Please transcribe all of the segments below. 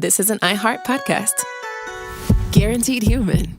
this is an iHeart podcast. Guaranteed human.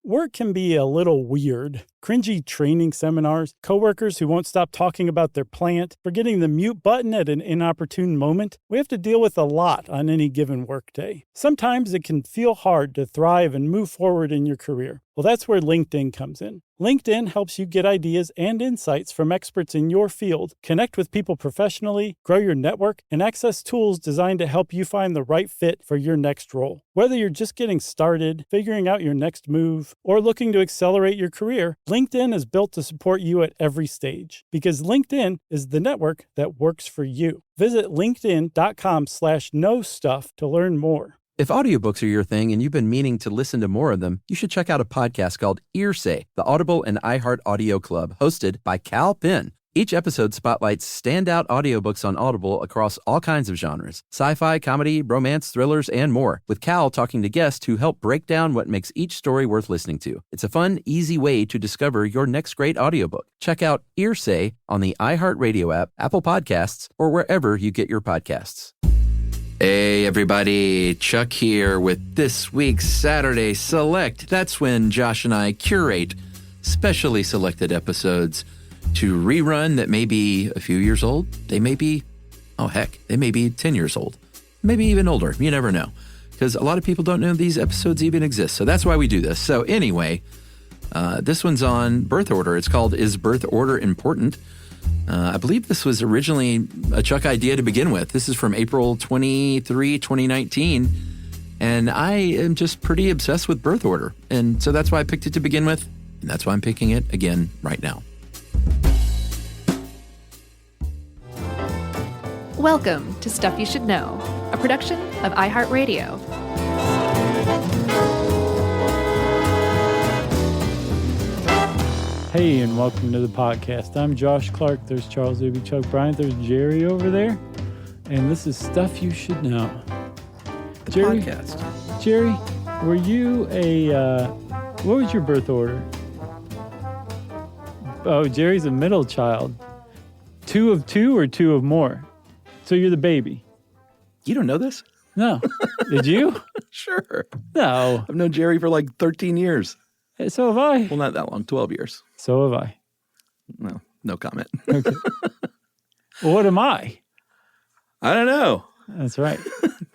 Work can be a little weird. Cringy training seminars, coworkers who won't stop talking about their plant, forgetting the mute button at an inopportune moment. We have to deal with a lot on any given workday. Sometimes it can feel hard to thrive and move forward in your career. Well, that's where LinkedIn comes in. LinkedIn helps you get ideas and insights from experts in your field, connect with people professionally, grow your network, and access tools designed to help you find the right fit for your next role. Whether you're just getting started, figuring out your next move, or looking to accelerate your career, LinkedIn is built to support you at every stage because LinkedIn is the network that works for you. Visit linkedin.com/knowstuff to learn more. If audiobooks are your thing and you've been meaning to listen to more of them, you should check out a podcast called Earsay, the Audible and iHeart Audio Club, hosted by Cal Penn. Each episode spotlights standout audiobooks on Audible across all kinds of genres: sci-fi, comedy, romance, thrillers, and more, with Cal talking to guests who help break down what makes each story worth listening to. It's a fun, easy way to discover your next great audiobook. Check out Earsay on the iHeartRadio app, Apple Podcasts, or wherever you get your podcasts. Hey everybody, Chuck here with this week's Saturday Select. That's when Josh and I curate specially selected episodes to rerun that may be a few years old. They may be, they may be 10 years old, maybe even older. You never know, because a lot of people don't know these episodes even exist. So that's why we do this. So anyway, this one's on birth order. It's called Is Birth Order Important? I believe this was originally a Chuck idea to begin with. This is from April 23, 2019, and I am just pretty obsessed with birth order. And so that's why I picked it to begin with, and that's why I'm picking it again right now. Welcome to Stuff You Should Know, a production of iHeartRadio. Hey, and welcome to the podcast. I'm Josh Clark. There's Charles A.B. Chuck Bryant. There's Jerry over there. And this is Stuff You Should Know. The Jerry, podcast. Jerry, were you what was your birth order? Oh, Jerry's a middle child. 2 of 2 or 2 of more? So you're the baby. You don't know this? No. Did you? Sure. No. I've known Jerry for like 13 years. So have I. Well, not that long, 12 years. So have I. No comment. Okay. Well, what am I? I don't know. That's right.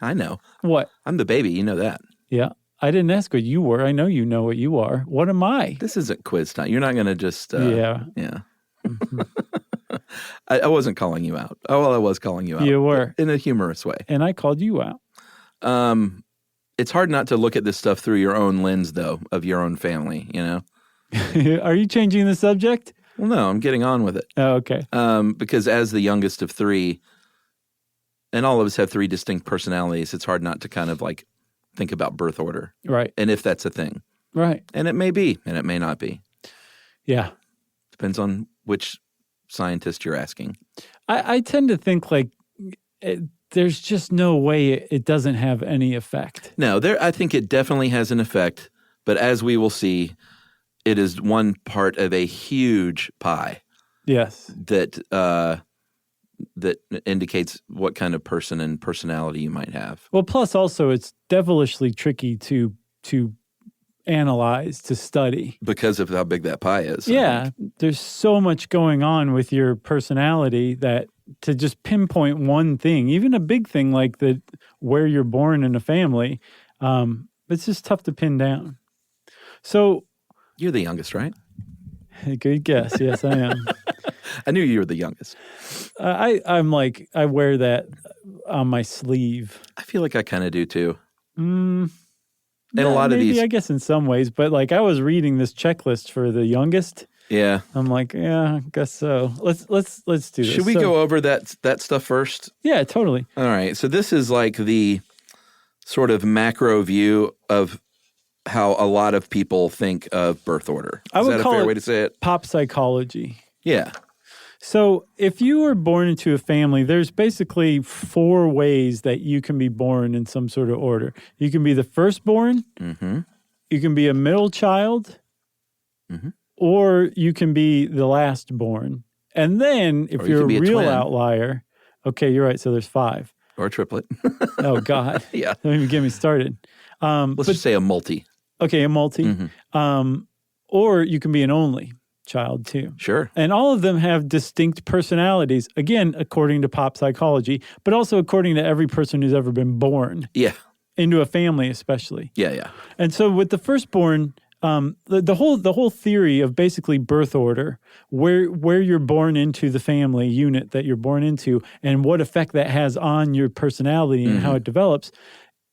I know. What? I'm the baby. You know that. Yeah. I didn't ask what you were. I know you know what you are. What am I? This isn't quiz time. You're not going to just... Yeah. Mm-hmm. I wasn't calling you out. Oh, well, I was calling you out. You were. In a humorous way. And I called you out. It's hard not to look at this stuff through your own lens, though, of your own family, you know? Are you changing the subject? Well, no, I'm getting on with it. Oh, okay. Because as the youngest of 3, and all of us have 3 distinct personalities, it's hard not to kind of like think about birth order. Right. And if that's a thing. Right. And it may be, and it may not be. Yeah. Depends on which scientist you're asking. I tend to think like there's just no way it doesn't have any effect. No, I think it definitely has an effect, but as we will see, it is one part of a huge pie. Yes. That indicates what kind of person and personality you might have. Well, plus also it's devilishly tricky to analyze, to study. Because of how big that pie is. Yeah. There's so much going on with your personality that to just pinpoint one thing, even a big thing like where you're born in a family, it's just tough to pin down. So you're the youngest, right? Good guess. Yes, I am. I knew you were the youngest. I'm like, I wear that on my sleeve. I feel like I kind of do too. And a lot of these, I guess in some ways, but like I was reading this checklist for the youngest. Yeah. I'm like, yeah, I guess so. Let's do this. Should we go over that stuff first? Yeah, totally. All right. So this is like the sort of macro view of how a lot of people think of birth order. Is that a fair way to say it? Pop psychology. Yeah. So if you were born into a family, there's basically 4 ways that you can be born in some sort of order. You can be the firstborn. Mm-hmm. You can be a middle child. Mm-hmm. Or you can be the last born. And then if you're a real outlier, okay, you're right. So there's 5. Or a triplet. Oh, God. Yeah. Don't even get me started. Let's just say a multi. Okay, a multi. Mm-hmm. Or you can be an only child, too. Sure. And all of them have distinct personalities, again, according to pop psychology, but also according to every person who's ever been born. Yeah. Into a family, especially. Yeah. And so with the firstborn, the whole theory of basically birth order, where you're born into the family unit that you're born into, and what effect that has on your personality and how it develops,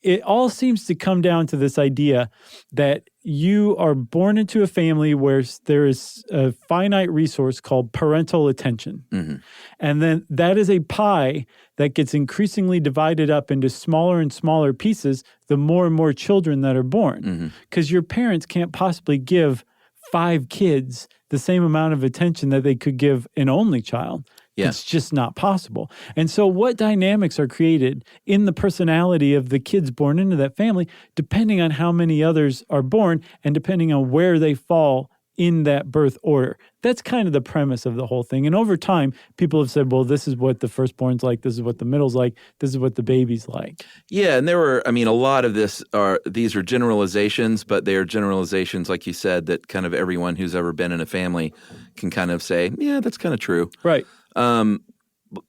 it all seems to come down to this idea that you are born into a family where there is a finite resource called parental attention. Mm-hmm. And then that is a pie that gets increasingly divided up into smaller and smaller pieces the more and more children that are born. Because your parents can't possibly give 5 kids the same amount of attention that they could give an only child. Yeah. It's just not possible. And so what dynamics are created in the personality of the kids born into that family, depending on how many others are born and depending on where they fall in that birth order. That's kind of the premise of the whole thing. And over time, people have said, well, this is what the firstborn's like, this is what the middle's like, this is what the baby's like. Yeah, and a lot of these are generalizations, but they are generalizations, like you said, that kind of everyone who's ever been in a family can kind of say, yeah, that's kind of true. Right. When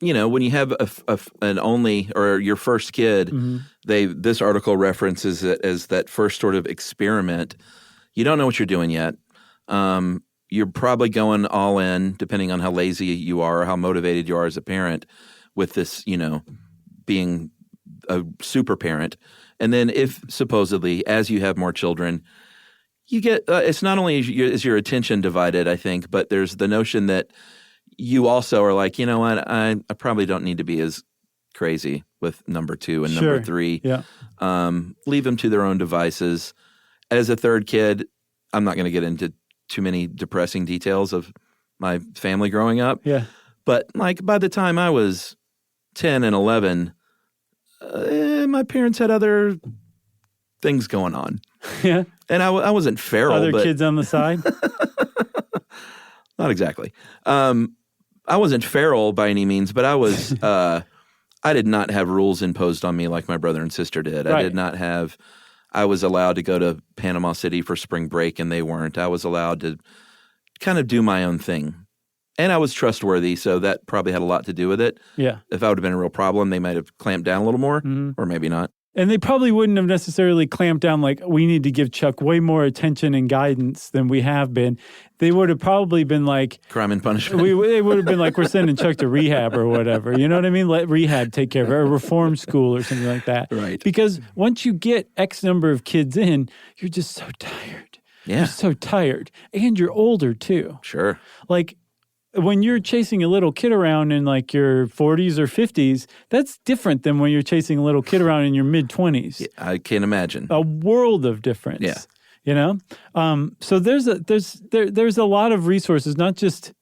you have an only or your first kid, this article references it as that first sort of experiment. You don't know what you're doing yet. You're probably going all in, depending on how lazy you are or how motivated you are as a parent, with this, being a super parent. And then if supposedly, as you have more children, you get it's not only is your attention divided, I think, but there's the notion that you also are like, you know what, I probably don't need to be as crazy with number 2 and number 3. Yeah. Leave them to their own devices. As a third kid, I'm not going to get into too many depressing details of my family growing up. Yeah. But like by the time I was 10 and 11, my parents had other things going on. Yeah. And I wasn't feral. Other kids on the side? Not exactly. I wasn't feral by any means, but I was. I did not have rules imposed on me like my brother and sister did. Right. I did not have. I was allowed to go to Panama City for spring break, and they weren't. I was allowed to kind of do my own thing, and I was trustworthy, so that probably had a lot to do with it. Yeah. If I would have been a real problem, they might have clamped down a little more, or maybe not. And they probably wouldn't have necessarily clamped down like, we need to give Chuck way more attention and guidance than we have been. They would have probably been like... Crime and punishment. They would have been like, we're sending Chuck to rehab or whatever. You know what I mean? Let rehab take care of it, or reform school or something like that. Right. Because once you get X number of kids in, you're just so tired. Yeah. You're so tired. And you're older too. Sure. Like... when you're chasing a little kid around in like your 40s or 50s, that's different than when you're chasing a little kid around in your mid-20s. Yeah, I can't imagine. A world of difference. Yeah. You know? So there's a lot of resources, not just,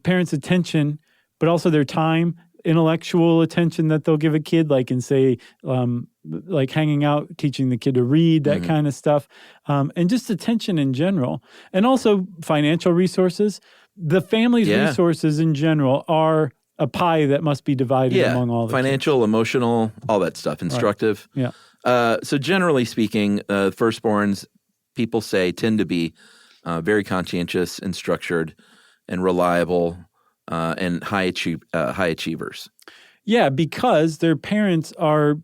parents' attention, but also their time, intellectual attention that they'll give a kid, like in, say, like hanging out, teaching the kid to read, that kind of stuff, and just attention in general. And also financial resources. The family's resources in general are a pie that must be divided among all the financial, kids. Emotional, all that stuff, instructive. Right. Yeah. So generally speaking, firstborns, people say, tend to be very conscientious and structured and reliable and high achievers. Yeah, because their parents are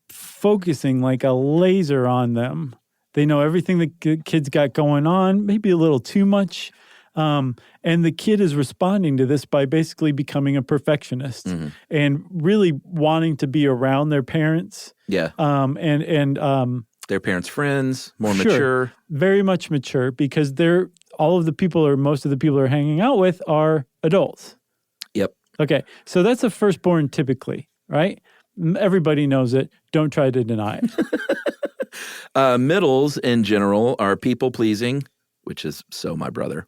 focusing like a laser on them. They know everything the kid's got going on, maybe a little too much. And the kid is responding to this by basically becoming a perfectionist and really wanting to be around their parents. Yeah. And their parents' friends, more mature. Very much mature, because most of the people are hanging out with are adults. Yep. Okay. So that's a firstborn typically, right? Everybody knows it. Don't try to deny it. Middles in general are people-pleasing, which is so my brother.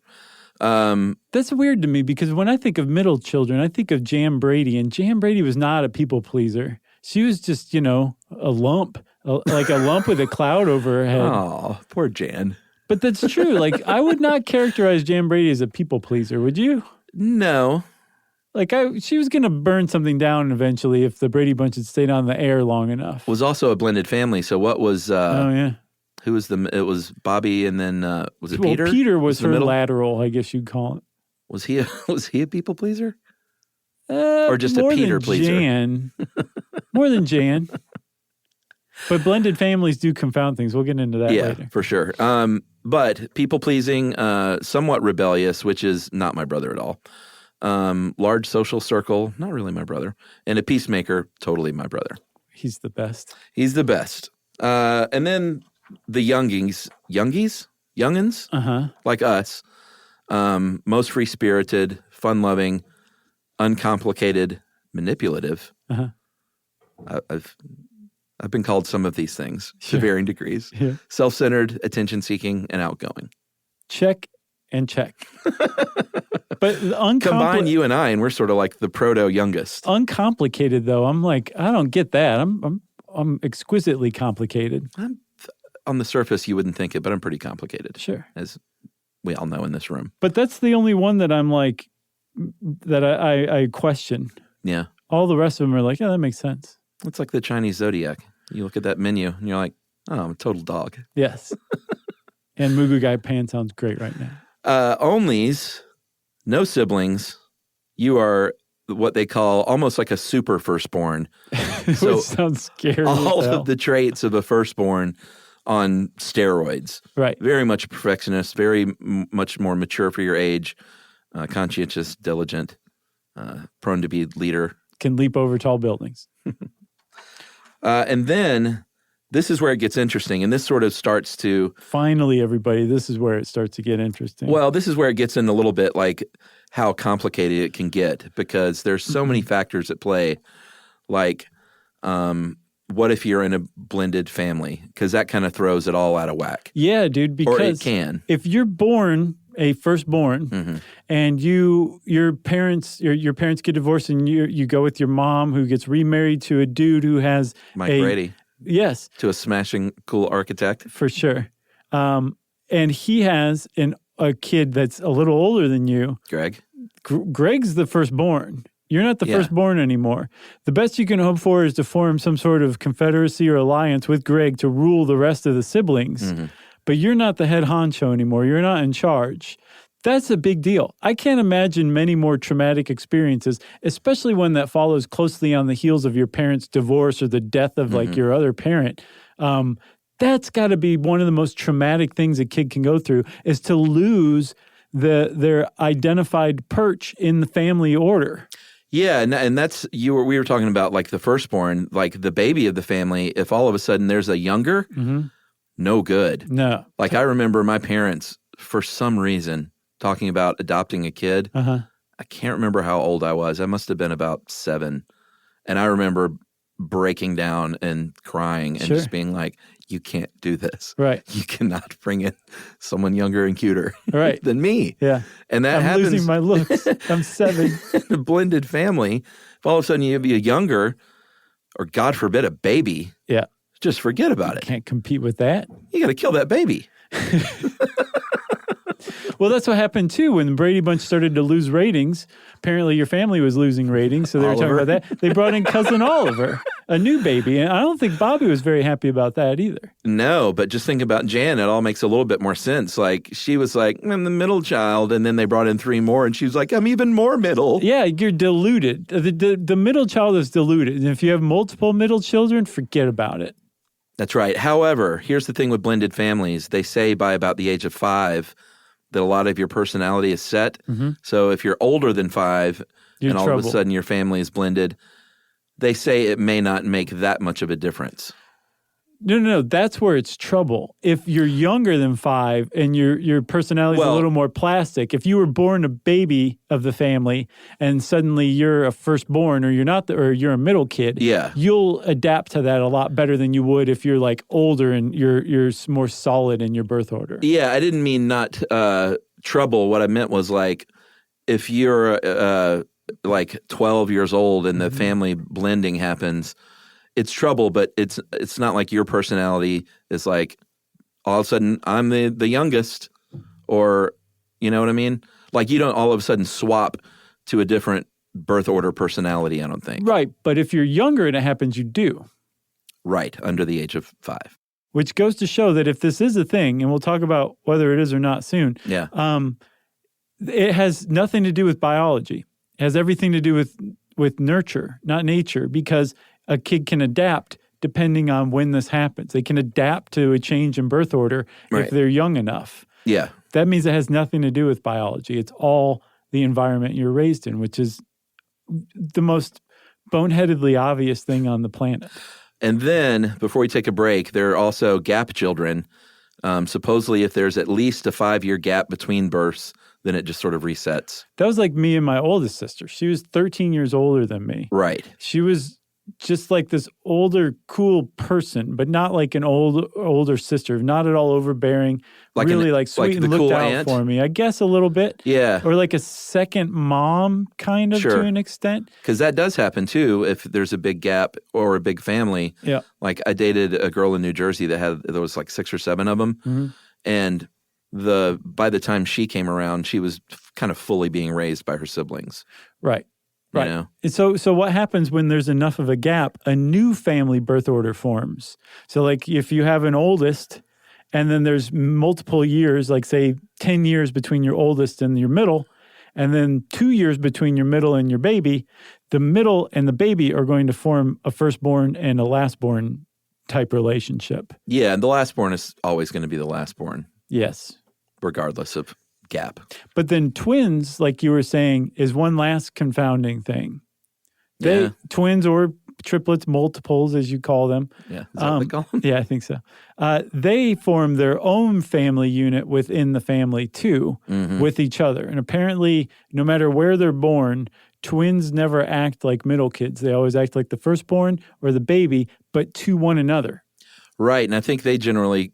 That's weird to me, because when I think of middle children, I think of Jan Brady, and Jan Brady was not a people pleaser. She was just, a lump, like a lump with a cloud over her head. Oh, poor Jan. But that's true. Like, I would not characterize Jan Brady as a people pleaser, would you? No. Like she was going to burn something down eventually if the Brady Bunch had stayed on the air long enough. Was also a blended family. So what was? Oh yeah. Who was it was Bobby, and then was it Well, Peter? Peter was the her middle? lateral, I guess you'd call it. Was he a people pleaser? Or just a more Peter than pleaser? Jan. More than Jan. But blended families do confound things. We'll get into that Yeah, later. for sure. But people pleasing, somewhat rebellious, which is not my brother at all. Large social circle, not really my brother. And a peacemaker, totally my brother. He's the best. He's the best. And then the youngins, like us, most free-spirited, fun-loving, uncomplicated, manipulative. I've been called some of these things to varying degrees. Yeah. Self-centered, attention-seeking, and outgoing. Check and check. But Combine you and I, and we're sort of like the proto-youngest. Uncomplicated, though. I'm like, I don't get that. I'm exquisitely complicated. On the surface, you wouldn't think it, but I'm pretty complicated. Sure. As we all know in this room. But that's the only one that I'm like, that I question. Yeah. All the rest of them are like, yeah, that makes sense. It's like the Chinese zodiac. You look at that menu, and you're like, oh, I'm a total dog. Yes. And Mugu Gai Pan sounds great right now. Onlys, no siblings. You are what they call almost like a super firstborn. So Which sounds scary. all as hell. of the traits of a firstborn on steroids. Right. Very much a perfectionist, very much more mature for your age, conscientious, diligent, prone to be leader. Can leap over tall buildings. And then this is where it gets interesting, and this sort of starts to... Finally, everybody, this is where it starts to get interesting. Well, this is where it gets in a little bit like how complicated it can get, because there's so many factors at play, like what if you're in a blended family? Because that kind of throws it all out of whack. Yeah, dude, because Or it can. if you're born a firstborn and your parents get divorced and you go with your mom who gets remarried to a dude who has Mike Brady. Yes, To a smashing cool architect. for sure. And he has a kid that's a little older than you. Greg. Greg's the firstborn. You're not the Yeah. firstborn anymore. The best you can hope for is to form some sort of confederacy or alliance with Greg to rule the rest of the siblings. But you're not the head honcho anymore. You're not in charge. That's a big deal. I can't imagine many more traumatic experiences, especially one that follows closely on the heels of your parents' divorce or the death of like your other parent. That's got to be one of the most traumatic things a kid can go through, is to lose their identified perch in the family order. Yeah, and that's we were talking about like the firstborn, like the baby of the family. If all of a sudden there's a younger, no good. No. Like I remember my parents, for some reason, talking about adopting a kid. I can't remember how old I was. I must have been about 7. And I remember breaking down and crying and just being like, you can't do this. Right. You cannot bring in someone younger and cuter Right. than me. Yeah. And that I'm happens losing my looks. I'm 7. in a blended family. If all of a sudden you have a younger, or God forbid, a baby, Yeah. just forget about it. Can't compete with that. You got to kill that baby. Well, that's what happened too when the Brady Bunch started to lose ratings. Apparently, your family was losing ratings, so they were talking Oliver. about that. They brought in cousin Oliver, a new baby, and I don't think Bobby was very happy about that either. No, but just think about Jan. It all makes a little bit more sense. Like she was like, I'm the middle child, and then they brought in 3 more, and she was like, I'm even more middle. Yeah, you're deluded. The middle child is deluded, and if you have multiple middle children, forget about it. That's right. However, here's the thing with blended families. They say by about the age of 5 that a lot of your personality is set. So if you're older than 5 You're and all trouble. of a sudden your family is blended, they say it may not make that much of a difference. No. That's where it's trouble. If you're younger than 5 and your personality is a little more plastic, if you were born a baby of the family and suddenly you're a firstborn or you're not, or you're a middle kid, Yeah. you'll adapt to that a lot better than you would if you're like older and you're more solid in your birth order. Yeah, I didn't mean not trouble. What I meant was like if you're like 12 years old and the family blending happens, it's trouble, but it's not like your personality is like all of a sudden I'm the youngest, or you know what I mean? Like you don't all of a sudden swap to a different birth order personality, I don't think. Right. But if you're younger and it happens, you do. Right, under the age of 5. Which goes to show that if this is a thing, and we'll talk about whether it is or not soon, Yeah. It has nothing to do with biology. It has everything to do with nurture, not nature, because a kid can adapt depending on when this happens. They can adapt to a change in birth order if they're young enough. Yeah. That means it has nothing to do with biology. It's all the environment you're raised in, which is the most boneheadedly obvious thing on the planet. And then, before we take a break, there are also gap children. Supposedly, if there's at least a 5-year gap between births, then it just sort of resets. That was like me and my oldest sister. She was 13 years older than me. Right. She was just like this older, cool person, but not like an older sister, not at all overbearing, Like really like sweet the and looked cool out aunt? for me. I guess a little bit. Yeah. Or like a second mom kind of Sure. to an extent. Because that does happen too if there's a big gap or a big family. Yeah. Like I dated a girl in New Jersey there was like 6 or 7 of them. Mm-hmm. And by the time she came around, she was kind of fully being raised by her siblings. Right. You Right. know? And so what happens when there's enough of a gap? A new family birth order forms. So like if you have an oldest and then there's multiple years, like say 10 years between your oldest and your middle, and then 2 years between your middle and your baby, the middle and the baby are going to form a firstborn and a lastborn type relationship. Yeah, and the lastborn is always going to be the lastborn, Yes. regardless of gap. But then twins, like you were saying, is one last confounding thing. Yeah. Twins or triplets, multiples, as you call them. Yeah, is that what they call them? Yeah, I think so. They form their own family unit within the family too, with each other. And apparently, no matter where they're born, twins never act like middle kids. They always act like the firstborn or the baby, but to one another. Right, and I think they generally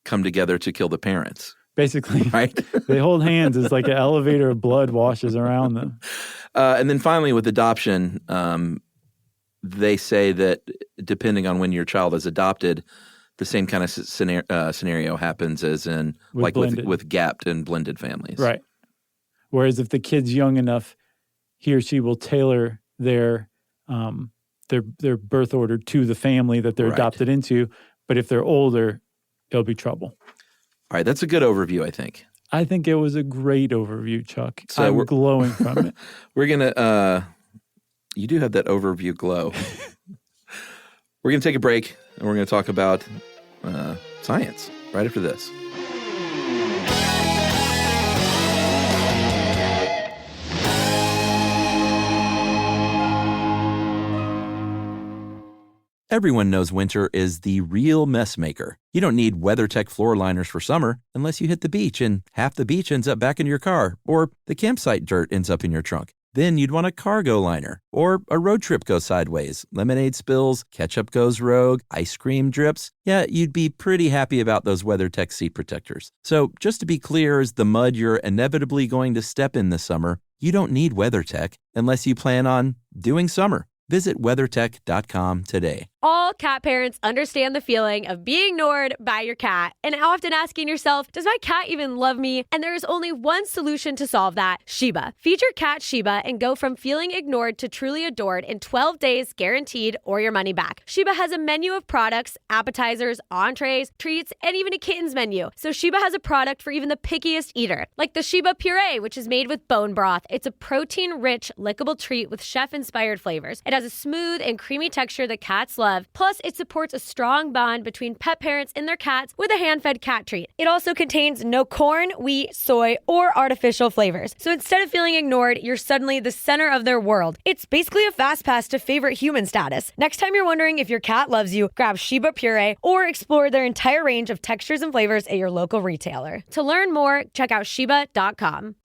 come together to kill the parents. Basically, Right. they hold hands as like an elevator of blood washes around them. And then finally, with adoption, they say that depending on when your child is adopted, the same kind of scenario happens as in with gapped and blended families. Right. Whereas if the kid's young enough, he or she will tailor their birth order to the family that they're Right. adopted into. But if they're older, it'll be trouble. All right, that's a good overview, I think. I think it was a great overview, Chuck. So I'm we're- glowing from it. We're going to, you do have that overview glow. We're going to take a break, and we're going to talk about science right after this. Everyone knows winter is the real mess maker. You don't need WeatherTech floor liners for summer unless you hit the beach and half the beach ends up back in your car, or the campsite dirt ends up in your trunk. Then you'd want a cargo liner, or a road trip goes sideways, lemonade spills, ketchup goes rogue, ice cream drips. Yeah, you'd be pretty happy about those WeatherTech seat protectors. So just to be clear, as the mud you're inevitably going to step in this summer, you don't need WeatherTech unless you plan on doing summer. Visit WeatherTech.com today. All cat parents understand the feeling of being ignored by your cat and often asking yourself, does my cat even love me? And there is only one solution to solve that, Sheba. Feed your cat Sheba and go from feeling ignored to truly adored in 12 days guaranteed or your money back. Sheba has a menu of products, appetizers, entrees, treats, and even a kittens menu. So Sheba has a product for even the pickiest eater, like the Sheba Puree, which is made with bone broth. It's a protein-rich, lickable treat with chef-inspired flavors. It has a smooth and creamy texture that cats love. Plus, it supports a strong bond between pet parents and their cats with a hand-fed cat treat. It also contains no corn, wheat, soy, or artificial flavors. So instead of feeling ignored, you're suddenly the center of their world. It's basically a fast pass to favorite human status. Next time you're wondering if your cat loves you, grab Sheba Puree or explore their entire range of textures and flavors at your local retailer. To learn more, check out Sheba.com.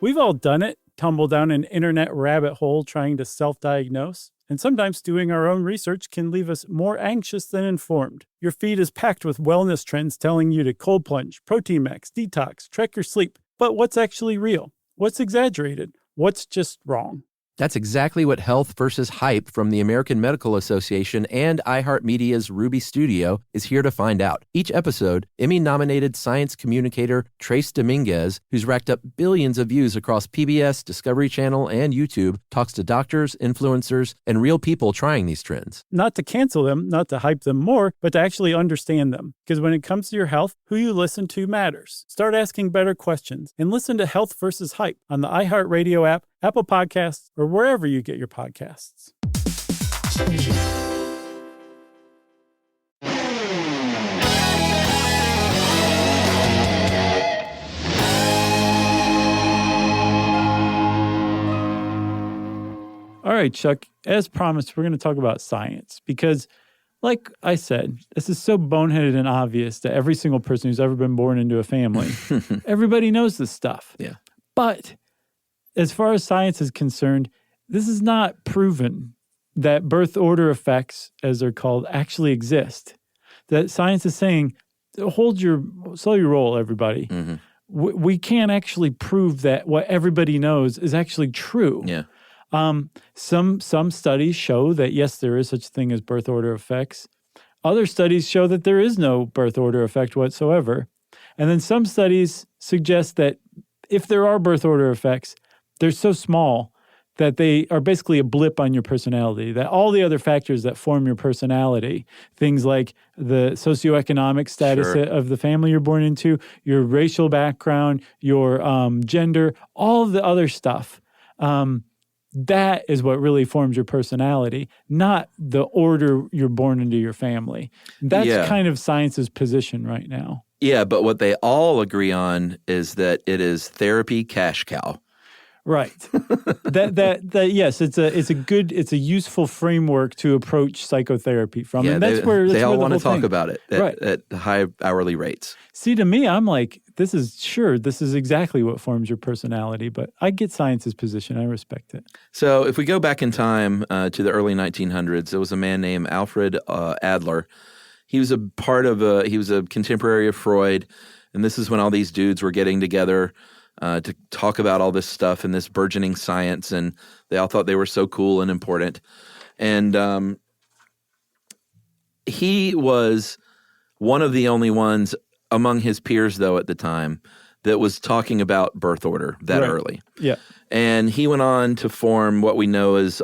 We've all done it, tumble down an internet rabbit hole trying to self-diagnose. And sometimes doing our own research can leave us more anxious than informed. Your feed is packed with wellness trends telling you to cold plunge, protein max, detox, track your sleep. But what's actually real? What's exaggerated? What's just wrong? That's exactly what Health versus Hype from the American Medical Association and iHeartMedia's Ruby Studio is here to find out. Each episode, Emmy-nominated science communicator Trace Dominguez, who's racked up billions of views across PBS, Discovery Channel, and YouTube, talks to doctors, influencers, and real people trying these trends. Not to cancel them, not to hype them more, but to actually understand them. Because when it comes to your health, who you listen to matters. Start asking better questions and listen to Health versus Hype on the iHeartRadio app, Apple Podcasts, or wherever you get your podcasts. All right, Chuck, as promised, we're going to talk about science because, like I said, this is so boneheaded and obvious to every single person who's ever been born into a family. Everybody knows this stuff. Yeah. But as far as science is concerned, this is not proven that birth order effects, as they're called, actually exist. That science is saying, slow your roll, everybody. Mm-hmm. We can't actually prove that what everybody knows is actually true. Yeah. Some studies show that, yes, there is such a thing as birth order effects. Other studies show that there is no birth order effect whatsoever. And then some studies suggest that if there are birth order effects, they're so small that they are basically a blip on your personality, that all the other factors that form your personality, things like the socioeconomic status of the family you're born into, your racial background, your gender, all of the other stuff, that is what really forms your personality, not the order you're born into your family. That's kind of science's position right now. Yeah, but what they all agree on is that it is therapy cash cow. Right. Yes, it's a useful framework to approach psychotherapy from. Yeah, and that's where they all want to talk about it at high hourly rates. See, to me, I'm like, this is exactly what forms your personality, but I get science's position. I respect it. So if we go back in time to the early 1900s, there was a man named Alfred Adler. He was he was a contemporary of Freud, and this is when all these dudes were getting together to talk about all this stuff and this burgeoning science, and they all thought they were so cool and important. And he was one of the only ones among his peers, though, at the time, that was talking about birth order that early. Yeah. And he went on to form what we know as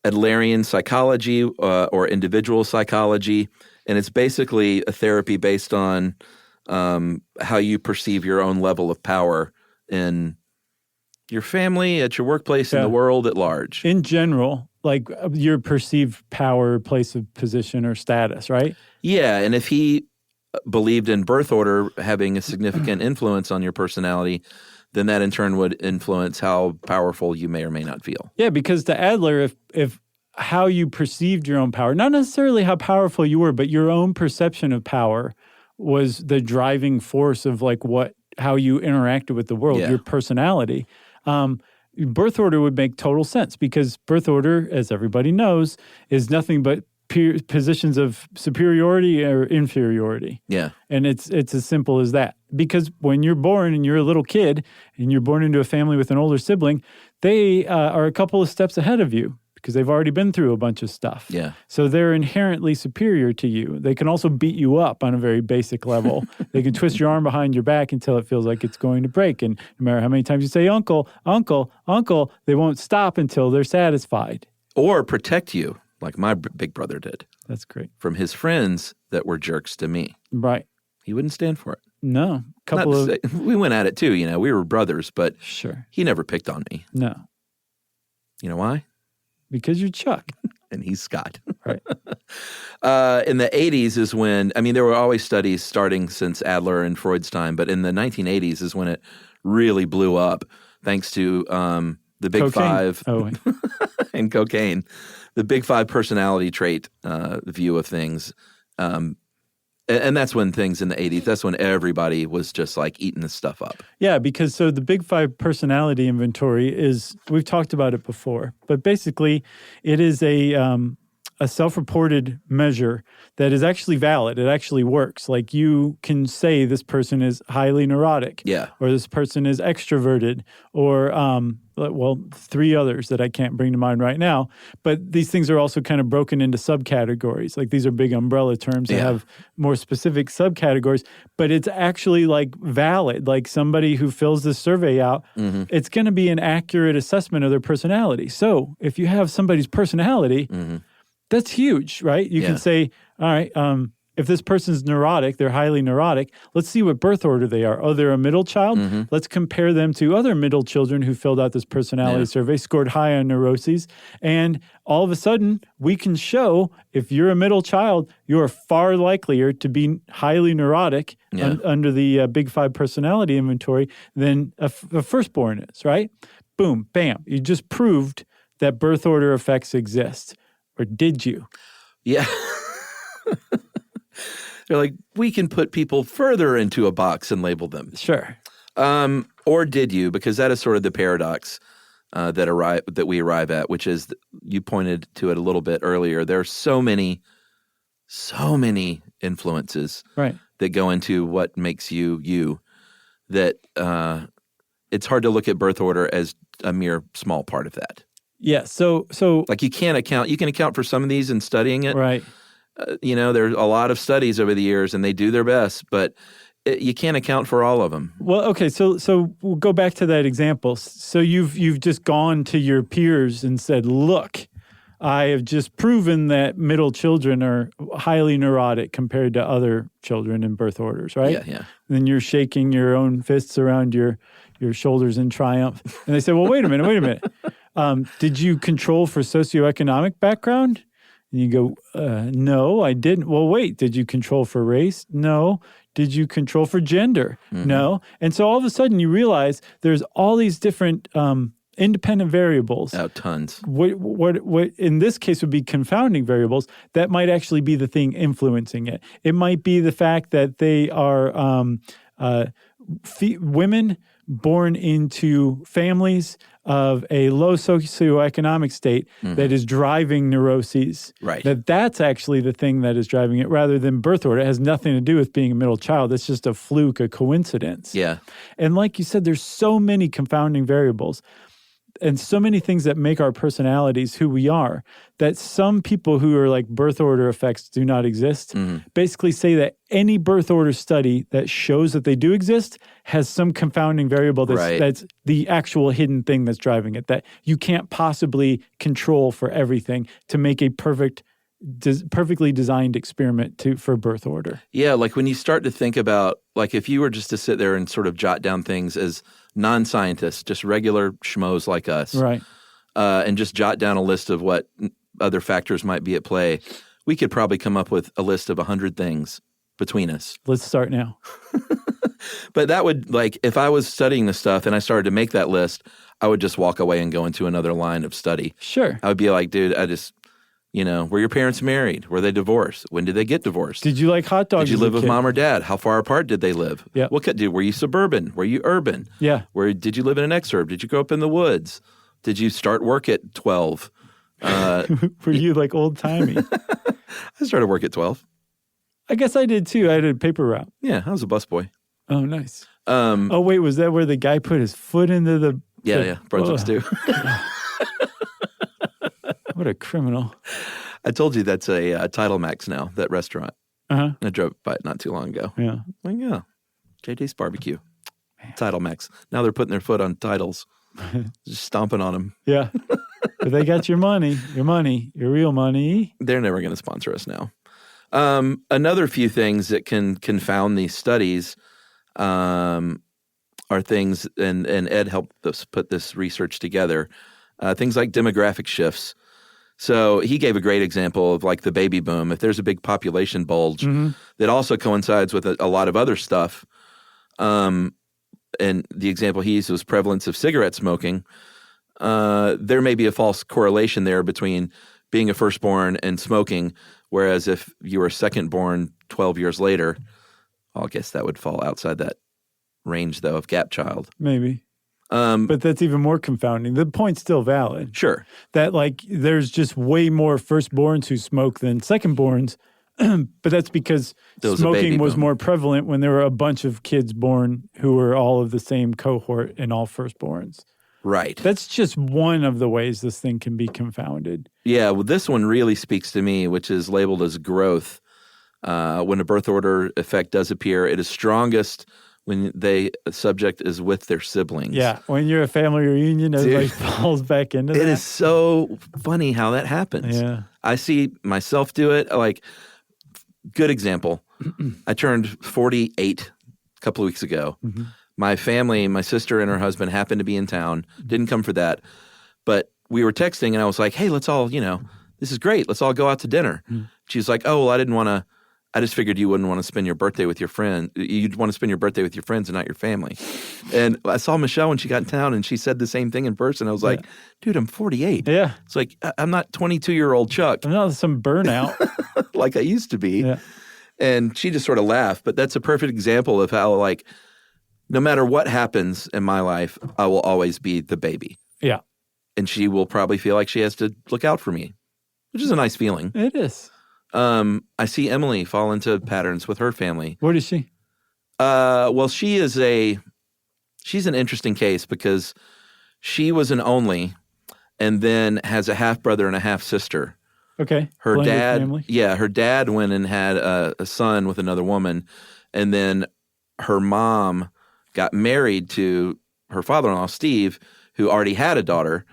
Adlerian psychology or individual psychology, and it's basically a therapy based on how you perceive your own level of power in your family, at your workplace, in the world at large. In general, like your perceived power, place of position, or status, right? Yeah, and if he believed in birth order having a significant influence on your personality, then that in turn would influence how powerful you may or may not feel. Yeah, because to Adler, if how you perceived your own power, not necessarily how powerful you were, but your own perception of power was the driving force of how you interacted with the world, your personality. Birth order would make total sense because birth order, as everybody knows, is nothing but positions of superiority or inferiority. Yeah. And it's as simple as that. Because when you're born and you're a little kid and you're born into a family with an older sibling, they are a couple of steps ahead of you because they've already been through a bunch of stuff. Yeah. So they're inherently superior to you. They can also beat you up on a very basic level. They can twist your arm behind your back until it feels like it's going to break. And no matter how many times you say, uncle, uncle, uncle, they won't stop until they're satisfied. Or protect you, like my big brother did. That's great. From his friends that were jerks to me. Right. He wouldn't stand for it. No. We went at it too, we were brothers, but sure, he never picked on me. No. You know why? Because you're Chuck. And he's Scott. Right. In the 80s is when, there were always studies starting since Adler and Freud's time, but in the 1980s is when it really blew up thanks to the Big cocaine. Five and cocaine, the Big Five personality trait view of things. And that's when things in the 80s, that's when everybody was just like eating this stuff up. Yeah, because so the Big Five personality inventory is, we've talked about it before, but basically it is a self-reported measure that is actually valid. It actually works. Like you can say this person is highly neurotic. Yeah. Or this person is extroverted or well, 3 others that I can't bring to mind right now. But these things are also kind of broken into subcategories. Like these are big umbrella terms that have more specific subcategories. But it's actually like valid. Like somebody who fills this survey out, it's going to be an accurate assessment of their personality. So if you have somebody's personality, that's huge, right? You can say, all right, if this person's neurotic, they're highly neurotic, let's see what birth order they are. Oh, they're a middle child? Let's compare them to other middle children who filled out this personality survey, scored high on neuroses. And all of a sudden, we can show if you're a middle child, you are far likelier to be highly neurotic under the Big Five personality inventory than a firstborn is, right? Boom, bam. You just proved that birth order effects exist. Or did you? Yeah. They're like, we can put people further into a box and label them. Sure. Or did you? Because that is sort of the paradox that we arrive at, which is you pointed to it a little bit earlier. There are so many influences that go into what makes you that it's hard to look at birth order as a mere small part of that. Yeah. So like you can account for some of these in studying it. Right. There's a lot of studies over the years, and they do their best, but you can't account for all of them. Well, okay, so we'll go back to that example. So you've just gone to your peers and said, "Look, I have just proven that middle children are highly neurotic compared to other children in birth orders," right? Yeah. Then you're shaking your own fists around your shoulders in triumph, and they say, "Well, wait a minute. Did you control for socioeconomic background?" And you go, no, I didn't. Well, wait, did you control for race? No. Did you control for gender? No. And so all of a sudden you realize there's all these different independent variables. Oh, tons. What in this case would be confounding variables that might actually be the thing influencing it. It might be the fact that they are women born into families of a low socioeconomic state that is driving neuroses. Right. That's actually the thing that is driving it rather than birth order. It has nothing to do with being a middle child. It's just a fluke, a coincidence. Yeah. And like you said, there's so many confounding variables and so many things that make our personalities who we are that some people who are like birth order effects do not exist basically say that any birth order study that shows that they do exist has some confounding variable that's the actual hidden thing that's driving it, that you can't possibly control for everything to make a perfectly designed experiment for birth order. Yeah, like when you start to think about, like if you were just to sit there and sort of jot down things as non-scientists, just regular schmoes like us, right, and just jot down a list of what other factors might be at play, we could probably come up with a list of 100 things between us. Let's start now. But that would, like, if I was studying this stuff and I started to make that list, I would just walk away and go into another line of study. Sure. I would be like, dude, were your parents married? Were they divorced? When did they get divorced? Did you like hot dogs? Did you live with mom or dad? How far apart did they live? Yeah. Were you suburban? Were you urban? Yeah. Did you live in an exurb? Did you grow up in the woods? Did you start work at 12? Were you like old timey? I started work at 12. I guess I did too. I had a paper route. Yeah, I was a busboy. Oh, nice. Oh, wait, was that where the guy put his foot into the... Yeah, Brunswick stew. What a criminal. I told you that's a Tidal Max now, that restaurant. Uh-huh. I drove by it not too long ago. Yeah. Like, yeah, JJ's Barbecue. Tidal Max. Now they're putting their foot on titles. Just stomping on them. Yeah. But they got your money, your real money. They're never going to sponsor us now. Another few things that can confound these studies are things, and Ed helped us put this research together, things like demographic shifts. So he gave a great example of like the baby boom. If there's a big population bulge that also coincides with a lot of other stuff, and the example he used was prevalence of cigarette smoking, there may be a false correlation there between being a firstborn and smoking, whereas if you were secondborn 12 years later, I guess that would fall outside that range, though, of gap child. Maybe. But that's even more confounding. The point's still valid. Sure. That, like, there's just way more firstborns who smoke than secondborns, but that's because smoking was more prevalent when there were a bunch of kids born who were all of the same cohort and all firstborns. Right. That's just one of the ways this thing can be confounded. Yeah, well, this one really speaks to me, which is labeled as growth. When a birth order effect does appear, it is strongest when the subject is with their siblings. Yeah, when you're a family reunion, everybody falls back into that. It is so funny how that happens. Yeah. I see myself do it. Like, good example. I turned 48 a couple of weeks ago. Mm-hmm. My family, my sister and her husband happened to be in town. Didn't come for that. But we were texting and I was like, hey, let's all, this is great. Let's all go out to dinner. Mm-hmm. She's like, oh, well, I just figured you wouldn't want to spend your birthday with your friend. You'd want to spend your birthday with your friends and not your family. And I saw Michelle when she got in town and she said the same thing in person. I was like, dude, I'm 48. Yeah. It's like, I'm not 22-year-old Chuck. I'm not some burnout. like I used to be. Yeah. And she just sort of laughed. But that's a perfect example of how, like, no matter what happens in my life, I will always be the baby. Yeah. And she will probably feel like she has to look out for me, which is a nice feeling. It is. I see Emily fall into patterns with her family. What is she? Well, she's an interesting case because she was an only and then has a half brother and a half sister. Okay. Her Blended dad, family. yeah, her dad went and had a son with another woman, and then her mom got married to her father-in-law, Steve, who already had a daughter.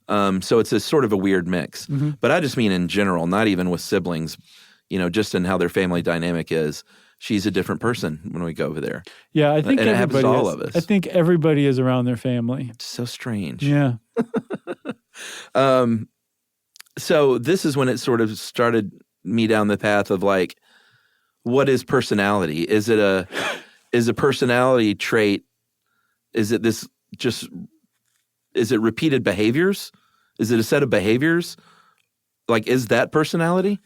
So it's a sort of a weird mix. Mm-hmm. But I just mean in general, not even with siblings, just in how their family dynamic is. She's a different person when we go over there. Yeah, I think and it happens to all is. of us. I think everybody is around their family. It's so strange. Yeah. So this is when it sort of started me down the path of like, what is personality? Is a personality trait? Is it repeated behaviors? Is it a set of behaviors? Like, is that personality?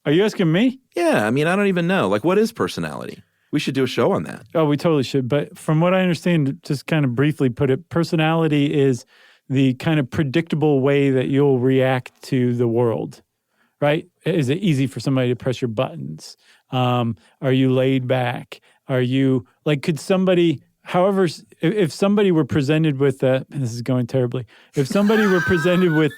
Are you asking me? Yeah. I mean, I don't even know. Like, what is personality? We should do a show on that. Oh, we totally should. But from what I understand, just kind of briefly put it, personality is the kind of predictable way that you'll react to the world, right? Is it easy for somebody to press your buttons? Are you laid back? Are you, like, could somebody... However, if somebody were presented with and this is going terribly. If somebody were presented with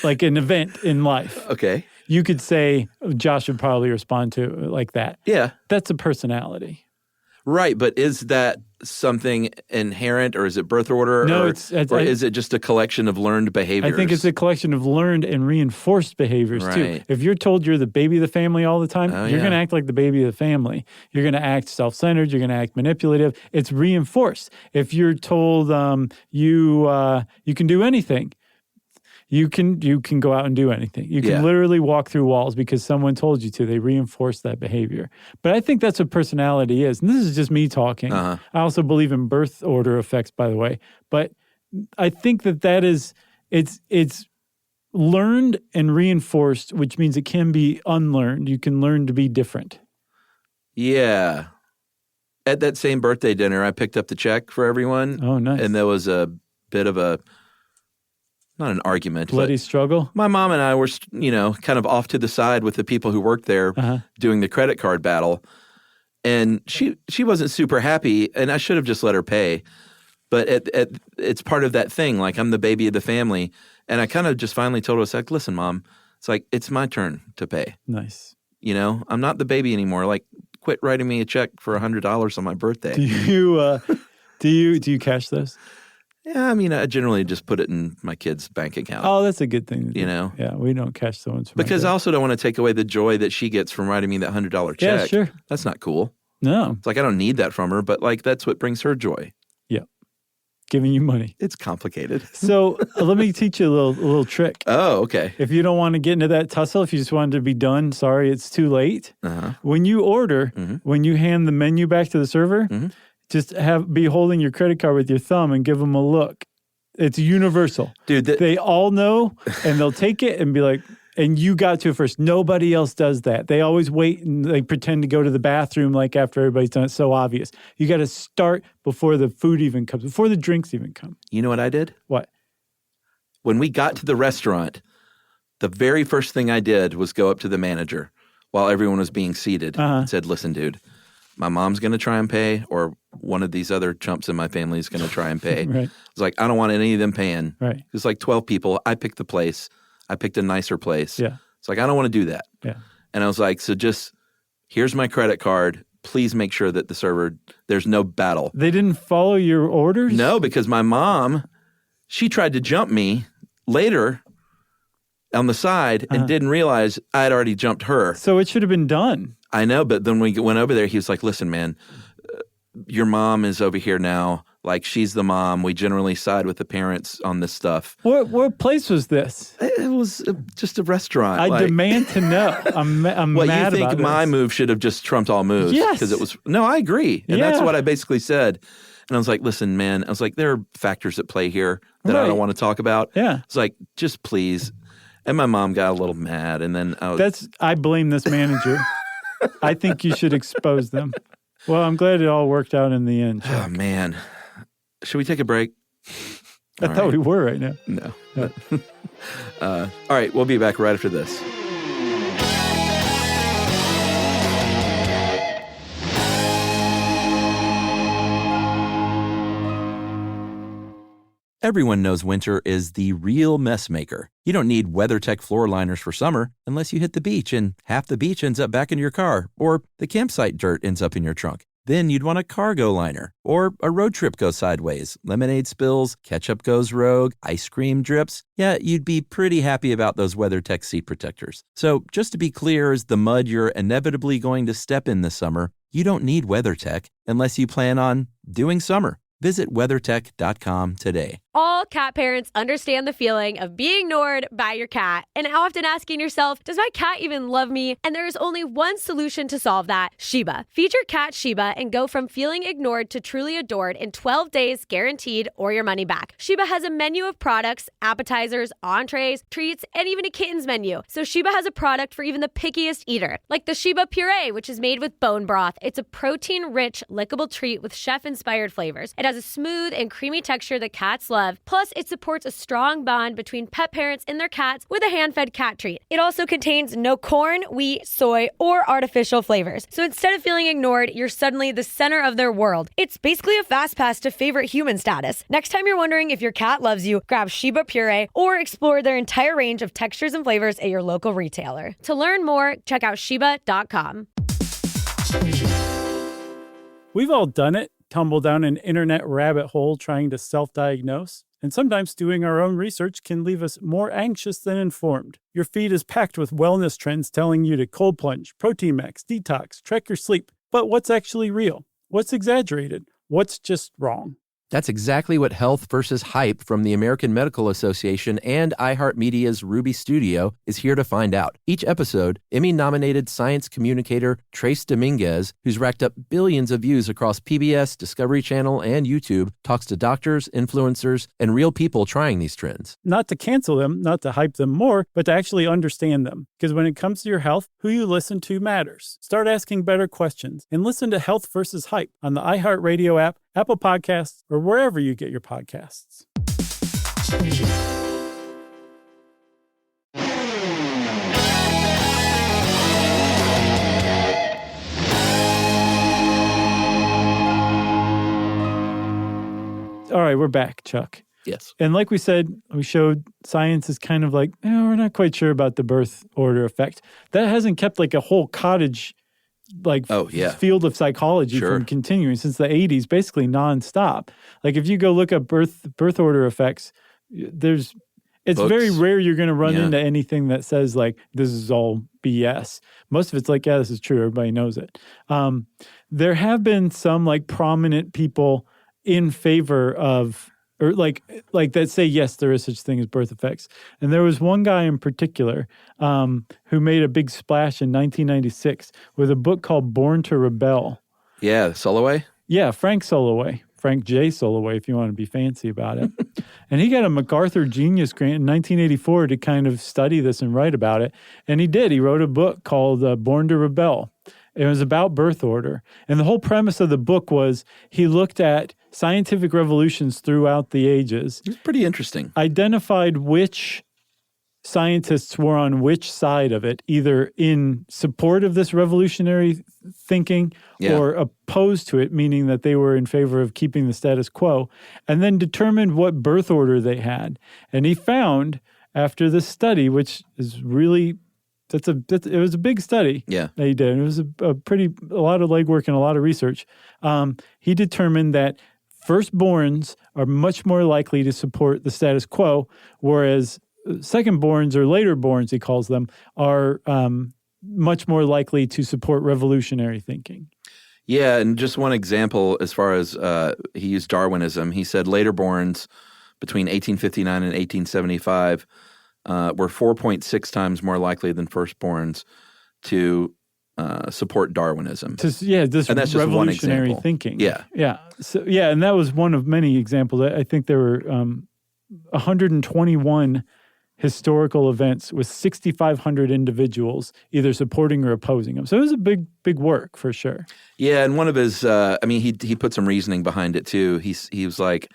like an event in life, okay, you could say Josh would probably respond to it like that. Yeah, that's a personality, right? But is that something inherent, or is it birth order? No, or is it just a collection of learned behaviors? I think it's a collection of learned and reinforced behaviors too. If you're told you're the baby of the family all the time, you're going to act like the baby of the family. You're going to act self-centered. You're going to act manipulative. It's reinforced. If you're told you can do anything, you can go out and do anything. You can literally walk through walls because someone told you to. They reinforce that behavior. But I think that's what personality is. And this is just me talking. I also believe in birth order effects, by the way. But I think that is, it's learned and reinforced, which means it can be unlearned. You can learn to be different. Yeah. At that same birthday dinner, I picked up the check for everyone. Oh, nice. And there was a bit of not an argument. Bloody struggle? My mom and I were, kind of off to the side with the people who worked there doing the credit card battle. And she wasn't super happy, and I should have just let her pay. But it's part of that thing, like I'm the baby of the family. And I kind of just finally told her, like, listen, Mom, it's like, it's my turn to pay. Nice. I'm not the baby anymore. Like, quit writing me a check for $100 on my birthday. Do you cash those? Yeah, I mean, I generally just put it in my kid's bank account. Oh, that's a good thing to do. Yeah, we don't cash the ones. Because I also don't want to take away the joy that she gets from writing me that $100 check. Yeah, sure. That's not cool. No. It's like I don't need that from her, but like that's what brings her joy. Yeah. Giving you money. It's complicated. So let me teach you a little trick. Oh, okay. If you don't want to get into that tussle, if you just wanted to be done, sorry, it's too late. When you order, when you hand the menu back to the server, just be holding your credit card with your thumb and give them a look. It's universal. Dude, they all know, and they'll take it and be like, and you got to it first. Nobody else does that. They always wait and they pretend to go to the bathroom like after everybody's done. It's so obvious. You got to start before the food even comes, before the drinks even come. You know what I did? What? When we got to the restaurant, the very first thing I did was go up to the manager while everyone was being seated and said, listen, dude, my mom's going to try and pay or one of these other chumps in my family is going to try and pay. Right. It's like, I don't want any of them paying. Right. It's like 12 people. I picked the place. I picked a nicer place. Yeah. It's like, I don't want to do that. Yeah. And I was like, so just, here's my credit card. Please make sure that the server, there's no battle. They didn't follow your orders? No, because my mom, she tried to jump me later on the side and didn't realize I had already jumped her. So it should have been done. I know, but then when we went over there, he was like, listen, man, your mom is over here now. Like, she's the mom. We generally side with the parents on this stuff. What place was this? It was just a restaurant. I demand to know. I'm well, mad you think about my this. move should have just trumped all moves? Yes. Because it was, no, I agree. And that's Yeah. what I basically said. And I was like, listen, man, I was like, there are factors at play here that I Right. don't want to talk about. Yeah. It's like, just please. And my mom got a little mad. And then I blame this manager. I think you should expose them. Well, I'm glad it all worked out in the end. oh, man. Should we take a break? I thought we were right now. No. All right, we'll be back right after this. Everyone knows winter is the real mess maker. You don't need WeatherTech floor liners for summer unless you hit the beach and half the beach ends up back in your car, or the campsite dirt ends up in your trunk. Then you'd want a cargo liner, or a road trip goes sideways, lemonade spills, ketchup goes rogue, ice cream drips. Yeah, you'd be pretty happy about those WeatherTech seat protectors. So just to be clear, as the mud you're inevitably going to step in this summer, you don't need WeatherTech unless you plan on doing summer. Visit WeatherTech.com today. All cat parents understand the feeling of being ignored by your cat and often asking yourself, does my cat even love me? And there is only one solution to solve that, Sheba. Feed your cat Sheba and go from feeling ignored to truly adored in 12 days guaranteed or your money back. Sheba has a menu of products, appetizers, entrees, treats, and even a kittens menu. So Sheba has a product for even the pickiest eater, like the Sheba Puree, which is made with bone broth. It's a protein-rich, lickable treat with chef-inspired flavors. It has a smooth and creamy texture that cats love. Plus, it supports a strong bond between pet parents and their cats with a hand-fed cat treat. It also contains no corn, wheat, soy, or artificial flavors. So instead of feeling ignored, you're suddenly the center of their world. It's basically a fast pass to favorite human status. Next time you're wondering if your cat loves you, grab Sheba Puree or explore their entire range of textures and flavors at your local retailer. To learn more, check out Sheba.com. We've all done it, tumble down an internet rabbit hole trying to self-diagnose. And sometimes doing our own research can leave us more anxious than informed. Your feed is packed with wellness trends telling you to cold plunge, protein max, detox, track your sleep. But what's actually real? What's exaggerated? What's just wrong? That's exactly what Health versus Hype from the American Medical Association and iHeartMedia's Ruby Studio is here to find out. Each episode, Emmy-nominated science communicator Trace Dominguez, who's racked up billions of views across PBS, Discovery Channel, and YouTube, talks to doctors, influencers, and real people trying these trends. Not to cancel them, not to hype them more, but to actually understand them. Because when it comes to your health, who you listen to matters. Start asking better questions and listen to Health versus Hype on the iHeartRadio app, Apple Podcasts, or wherever you get your podcasts. All right, we're back, Chuck. Yes. And like we said, we showed science is kind of like, we're not quite sure about the birth order effect. That hasn't kept like a whole cottage field of psychology from continuing since the 80s, basically nonstop. Like if you go look up birth order effects, it's Books. very rare you're going to run into anything that says like, this is all BS. Most of it's like, yeah, this is true. Everybody knows it. There have been some like prominent people in favor of, or like that say, yes, there is such thing as birth effects. And there was one guy in particular who made a big splash in 1996 with a book called Born to Rebel. Yeah, Soloway? Yeah, Frank Soloway. Frank J. Soloway, if you want to be fancy about it. And he got a MacArthur Genius Grant in 1984 to kind of study this and write about it. And he did. He wrote a book called Born to Rebel. It was about birth order. And the whole premise of the book was he looked at scientific revolutions throughout the ages. It's pretty interesting. Identified which scientists were on which side of it, either in support of this revolutionary thinking or opposed to it, meaning that they were in favor of keeping the status quo, and then determined what birth order they had. And he found, after this study, which is really, it was a big study that he did. It was a lot of legwork and a lot of research. He determined that firstborns are much more likely to support the status quo, whereas secondborns, or laterborns, he calls them, are much more likely to support revolutionary thinking. Yeah, and just one example as far as he used Darwinism. He said laterborns between 1859 and 1875 were 4.6 times more likely than firstborns to support Darwinism. This and that's just revolutionary one example. thinking. Yeah. So, and that was one of many examples. I think there were 121 historical events with 6,500 individuals either supporting or opposing him. So it was a big work for sure. Yeah, and one of his, he put some reasoning behind it too. He was like,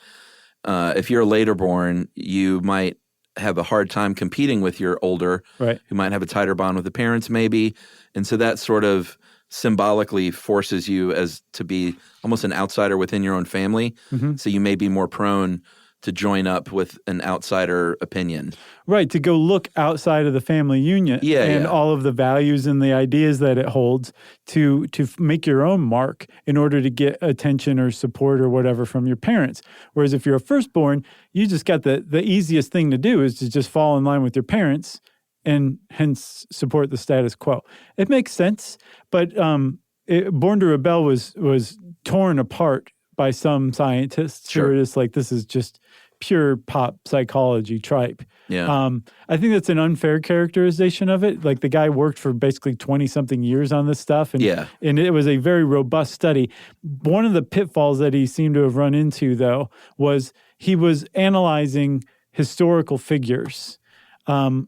if you're a laterborn, you might have a hard time competing with your older, who might have a tighter bond with the parents maybe. And so that sort of symbolically forces you as to be almost an outsider within your own family. Mm-hmm. So you may be more prone to join up with an outsider opinion. Right, to go look outside of the family union and all of the values and the ideas that it holds to make your own mark in order to get attention or support or whatever from your parents. Whereas if you're a firstborn, you just got the easiest thing to do is to just fall in line with your parents and hence support the status quo. It makes sense, but Born to Rebel was torn apart by some scientists who are just like, this is just pure pop psychology tripe. Yeah. I think that's an unfair characterization of it. Like the guy worked for basically 20-something years on this stuff, and it was a very robust study. One of the pitfalls that he seemed to have run into, though, was he was analyzing historical figures,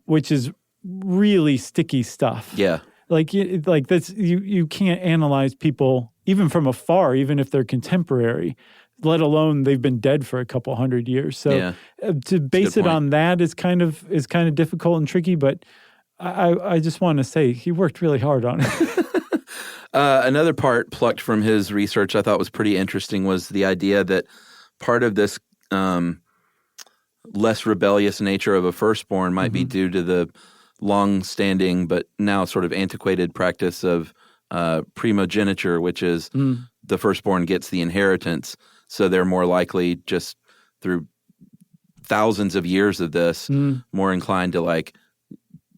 which is really sticky stuff. Yeah. Like that's you can't analyze people even from afar, even if they're contemporary, let alone they've been dead for a couple hundred years. So to base it on that is kind of difficult and tricky. But I just want to say he worked really hard on it. Another part plucked from his research I thought was pretty interesting was the idea that part of this less rebellious nature of a firstborn might be due to the long-standing but now sort of antiquated practice of primogeniture, which is the firstborn gets the inheritance, so they're more likely, just through thousands of years of this, more inclined to like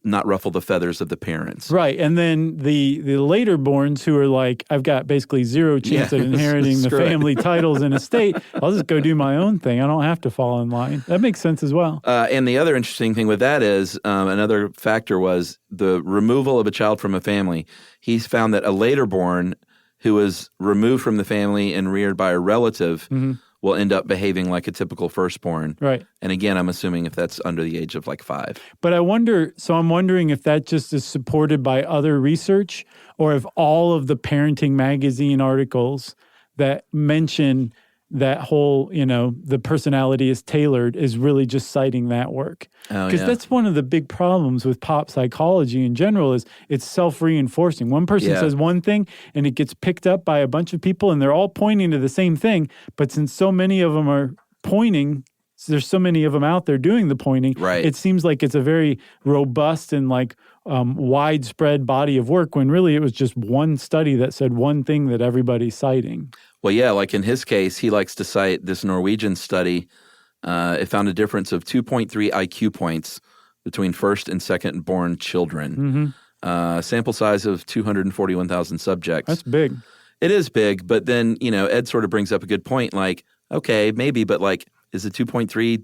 not ruffle the feathers of the parents. Right, and then the later borns who are like, I've got basically zero chance at inheriting the family titles and estate. I'll just go do my own thing. I don't have to fall in line. That makes sense as well. And the other interesting thing with that is another factor was the removal of a child from a family. He's found that a later born who was removed from the family and reared by a relative will end up behaving like a typical firstborn. Right. And again, I'm assuming if that's under the age of like 5. But I'm wondering if that just is supported by other research or if all of the parenting magazine articles that mention that whole, the personality is tailored is really just citing that work. Because that's one of the big problems with pop psychology in general is it's self-reinforcing. One person says one thing and it gets picked up by a bunch of people and they're all pointing to the same thing. But since so many of them are pointing, there's so many of them out there doing the pointing, it seems like it's a very robust and like widespread body of work when really it was just one study that said one thing that everybody's citing. Well, yeah, like in his case, he likes to cite this Norwegian study. It found a difference of 2.3 IQ points between first and second born children. Sample size of 241,000 subjects. That's big. It is big, but then, Ed sort of brings up a good point. Like, okay, maybe, but like, is the 2.3,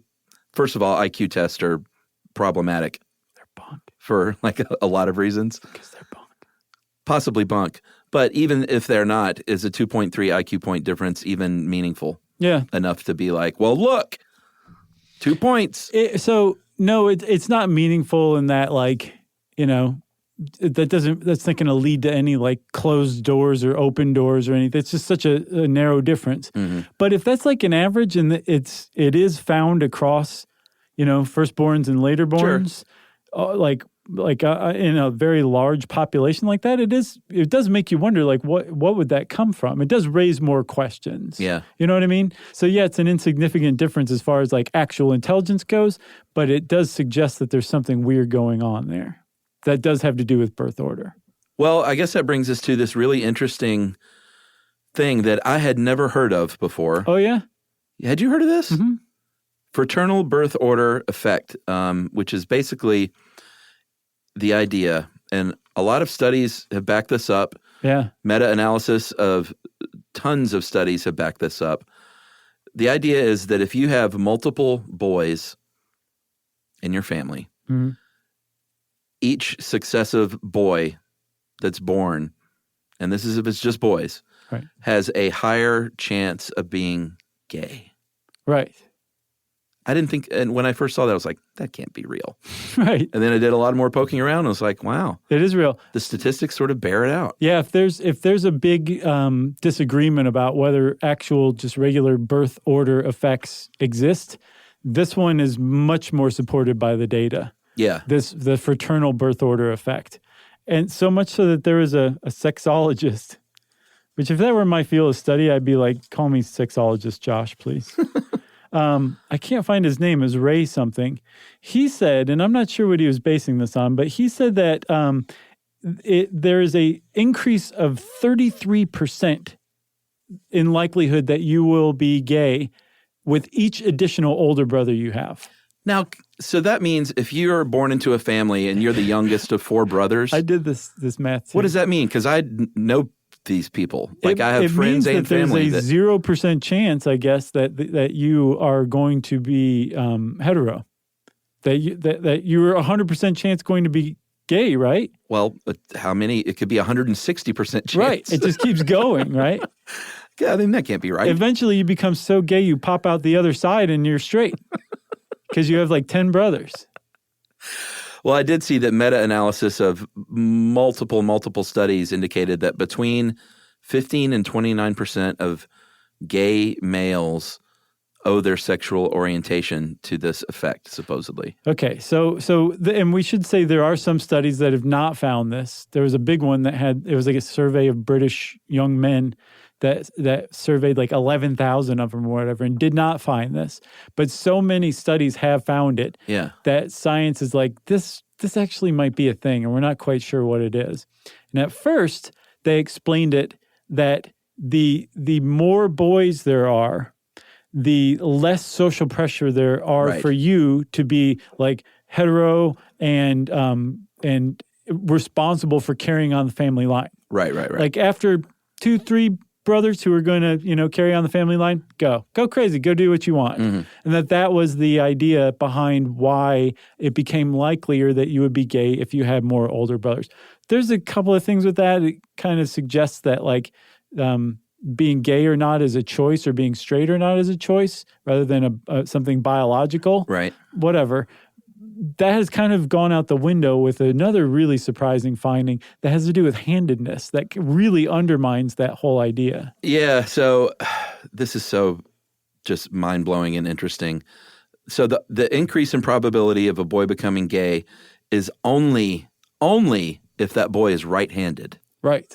first of all, IQ tests are problematic. They're bunk. For like a lot of reasons. Because they're bunk. Possibly bunk. But even if they're not, is a 2.3 IQ point difference even meaningful? Yeah. Enough to be like, well, look, 2 points. No, it's not meaningful in that, like, that's not going to lead to any like closed doors or open doors or anything. It's just such a narrow difference. But if that's like an average and it is found across, firstborns and laterborns, in a very large population like that, it does make you wonder, like, what would that come from? It does raise more questions. Yeah. You know what I mean? So yeah, it's an insignificant difference as far as like actual intelligence goes, but it does suggest that there's something weird going on there that does have to do with birth order. Well, I guess that brings us to this really interesting thing that I had never heard of before. Oh yeah? Had you heard of this? Mm-hmm. Fraternal birth order effect, which is basically the idea, and a lot of studies have backed this up. Yeah. Meta-analysis of tons of studies have backed this up. The idea is that if you have multiple boys in your family, Mm-hmm. each successive boy that's born, and this is if it's just boys, Right. has a higher chance of being gay. Right. I didn't think, and when I first saw that, I was like, that can't be real. Right. And then I did a lot more poking around, and I was like, wow, It is real. the statistics sort of bear it out. Yeah, if there's a big disagreement about whether actual just regular birth order effects exist, this one is much more supported by the data. Yeah. The fraternal birth order effect, and so much so that there was a sexologist. Which, if that were my field of study, I'd be like, call me sexologist Josh, please. I can't find his name. It was Ray something. He said, and I'm not sure what he was basing this on, but he said that there is a increase of 33% in likelihood that you will be gay with each additional older brother you have. Now, so that means if you're born into a family and you're the youngest of four brothers, I did this math. what does that mean? Because I know these people. Like I have friends and family. There's a 0% chance, I guess, that you are going to be hetero. That you're 100% chance going to be gay, right? Well, how many? It could be 160% chance. Right. It just keeps going, right? Yeah, I mean, that can't be right. Eventually, you become so gay, you pop out the other side and you're straight because you have like 10 brothers. Well, I did see that meta-analysis of multiple studies indicated that between 15 and 29% of gay males owe their sexual orientation to this effect, supposedly. Okay, and we should say there are some studies that have not found this. There was a big one it was like a survey of British young men that surveyed like 11,000 of them or whatever and did not find this. But so many studies have found it that science is like, this actually might be a thing and we're not quite sure what it is. And at first, they explained it that the more boys there are, the less social pressure there are for you to be like hetero and responsible for carrying on the family line. Right. Like after 2-3 brothers who are going to, carry on the family line, go crazy, go do what you want. Mm-hmm. And that was the idea behind why it became likelier that you would be gay if you had more older brothers. There's a couple of things with that. It kind of suggests that like being gay or not is a choice or being straight or not is a choice rather than something biological. Right. Whatever. That has kind of gone out the window with another really surprising finding that has to do with handedness that really undermines that whole idea. Yeah, so this is so just mind-blowing and interesting. So the increase in probability of a boy becoming gay is only if that boy is right-handed. Right.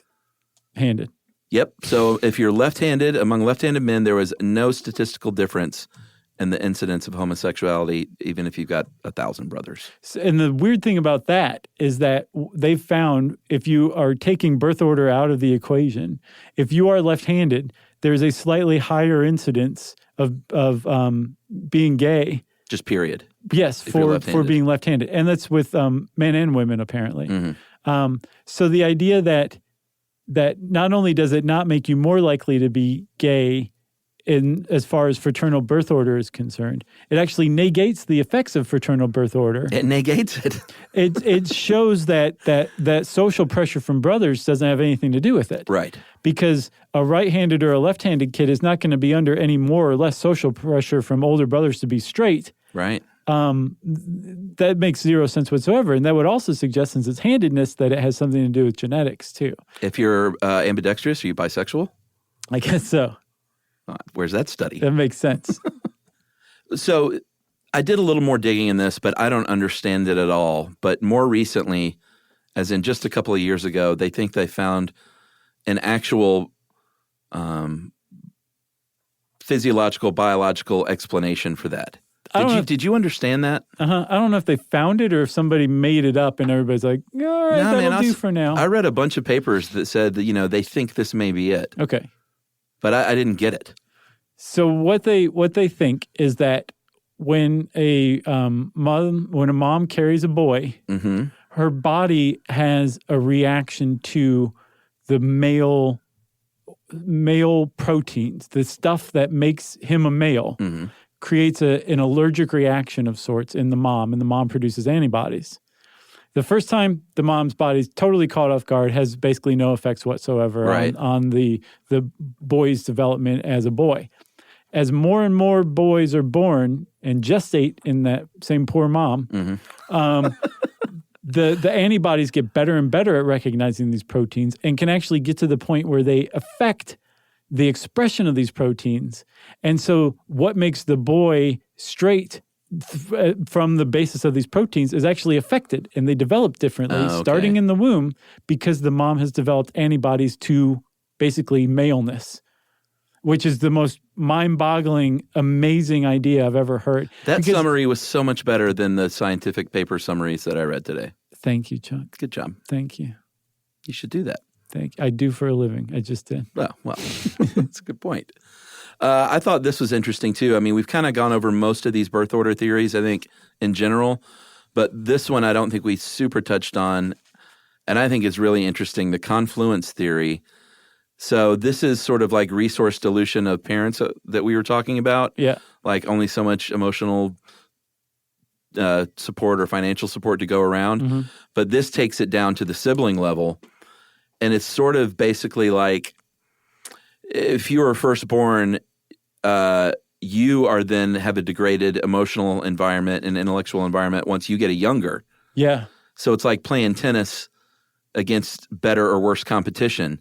Handed. Yep. So if you're left-handed, among left-handed men, there was no statistical difference in the incidence of homosexuality, even if you've got 1,000 brothers. And the weird thing about that is that they've found if you are taking birth order out of the equation, if you are left-handed, there's a slightly higher incidence of being gay. Just period. Yes, for being left-handed. And that's with men and women, apparently. Mm-hmm. So the idea that not only does it not make you more likely to be gay in as far as fraternal birth order is concerned, it actually negates the effects of fraternal birth order. It negates it. It shows that social pressure from brothers doesn't have anything to do with it. Right. Because a right-handed or a left-handed kid is not going to be under any more or less social pressure from older brothers to be straight. Right. That makes zero sense whatsoever. And that would also suggest, since it's handedness, that it has something to do with genetics too. If you're ambidextrous, are you bisexual? I guess so. Where's that study? That makes sense. So I did a little more digging in this, but I don't understand it at all. But more recently, as in just a couple of years ago, they think they found an actual physiological, biological explanation for that. Did you understand that? I don't know if they found it or if somebody made it up and everybody's like, all right, that'll do for now. I read a bunch of papers that said that, they think this may be it. Okay. But I didn't get it. So what they think is that when a mom carries a boy, Mm-hmm. her body has a reaction to the male proteins, the stuff that makes him a male. Mm-hmm. Creates an allergic reaction of sorts in the mom, and the mom produces antibodies. The first time the mom's body's totally caught off guard, has basically no effects whatsoever on the boy's development as a boy. As more and more boys are born and gestate in that same poor mom, Mm-hmm. the antibodies get better and better at recognizing these proteins and can actually get to the point where they affect the expression of these proteins. And so what makes the boy straight from the basis of these proteins is actually affected, and they develop differently starting in the womb because the mom has developed antibodies to basically maleness, which is the most mind-boggling, amazing idea I've ever heard. That summary was so much better than the scientific paper summaries that I read today. Thank you, Chuck. Good job. Thank you. You should do that. Thank you. I do for a living. I just did. Well, that's a good point. I thought this was interesting, too. I mean, we've kind of gone over most of these birth order theories, I think, in general. But this one I don't think we super touched on, and I think is really interesting, the confluence theory. So this is sort of like resource dilution of parents that we were talking about. Yeah. Like only so much emotional support or financial support to go around. Mm-hmm. But this takes it down to the sibling level. And it's sort of basically like if you were firstborn, you are then have a degraded emotional environment and intellectual environment once you get a younger. Yeah. So it's like playing tennis against better or worse competition.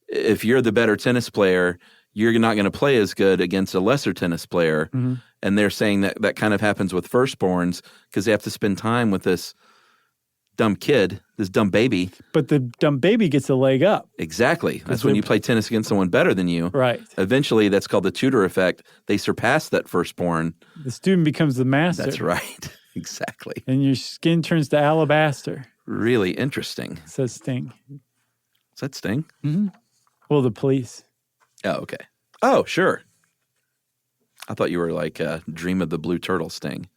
If you're the better tennis player, you're not going to play as good against a lesser tennis player. Mm-hmm. And they're saying that kind of happens with firstborns because they have to spend time with this dumb kid, this dumb baby. But the dumb baby gets a leg up. Exactly. That's when you play tennis against someone better than you. Right. Eventually, that's called the Tudor effect. They surpass that firstborn. The student becomes the master. That's right. Exactly. And your skin turns to alabaster, Really interesting. says Sting. Is that Sting? Mm-hmm. Well, the police. Oh, okay. Oh, sure. I thought you were like Dream of the Blue Turtle Sting.